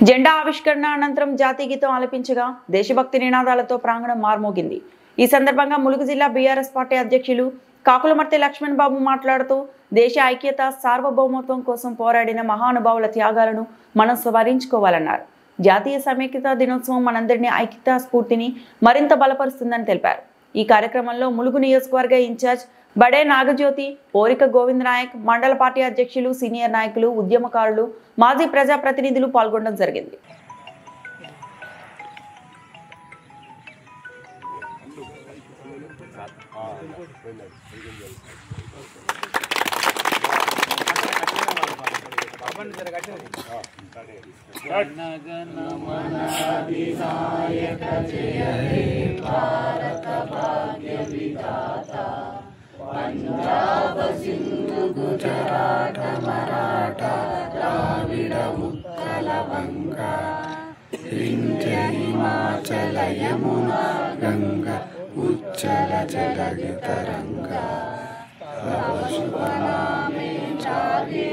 జెండా ఆవిష్కరణ అనంతరం జాతీయ గీతం ఆలపించగా దేశభక్తి నినాదాలతో ప్రాంగణం మార్మోగింది। ఈ సందర్భంగా ములుగు జిల్లా బీఆర్ఎస్ పార్టీ అధ్యక్షులు కాకులమర్తి లక్ష్మణ్ బాబు మాట్లాడుతూ దేశ ఐక్యత సార్వభౌమత్వం కోసం పోరాడిన మహానుభావుల త్యాగాలను మనం స్మరించుకోవాలన్నారు। జాతీయ సమైక్యతా దినోత్సవం మనందరినీ ఐక్యతా స్ఫూర్తిని మరింత బలపరుస్తుందని తెలిపారు। ఈ కార్యక్రమంలో ములుగు నియోజకవర్గ ఇన్ఛార్జ్ బడే నాగజ్యోతి, ఓరిక గోవింద్ నాయక్, మండల పార్టీ అధ్యక్షులు, సీనియర్ నాయకులు, ఉద్యమకారులు, మాజీ ప్రజాప్రతినిధులు పాల్గొనడం జరిగింది। पंजाब सिंधु गुजरात मराठा द्राविड उत्कल बंगा विंध्य हिमाचल यमुना गंगा उच्चल जलधि तरंगा सब शुभ नामे जागे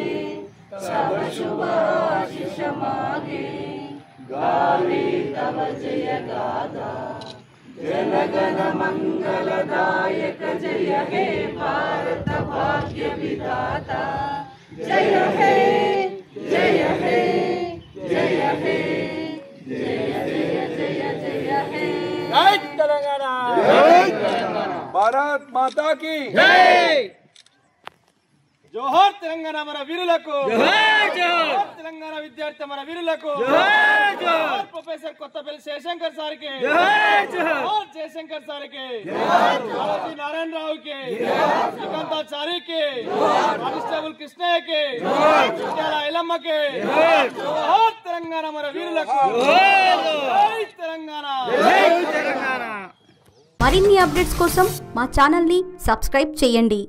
सब शुभ आशीष मागे गावे तव जय गाथा जनगण मंगलदायक जय हे भारत भाग्य विधाता जय हे जय हे जय हे जय जय जय जय हे जय तेलंगाना भारत माता की जय। जोहर तेलंगाना మన వీరులకు జోహార్ జోహార్ తెలంగాణ విద్యార్థి మన వీరులకు జోహార్ జోహార్ ప్రొఫెసర్ కొత్తపల్లి శేషంకర్ సార్కి జోహార్ జోహార్ జయశంకర్ సార్కి జోహార్ జోహార్ నారాయణ రావుకి జోహార్ శ్రీకాంతాచారికి జోహార్ కానిస్టేబుల్ కృష్ణయ్యకి జోహార్ చుట్టాల ఐలమ్మకి జోహార్ జోహార్ తెలంగాణ మన వీరులకు జోహార్ జై తెలంగాణ జై తెలంగాణ। మరిన్ని అప్డేట్స్ కోసం మా ఛానల్ ని సబ్స్క్రైబ్ చేయండి।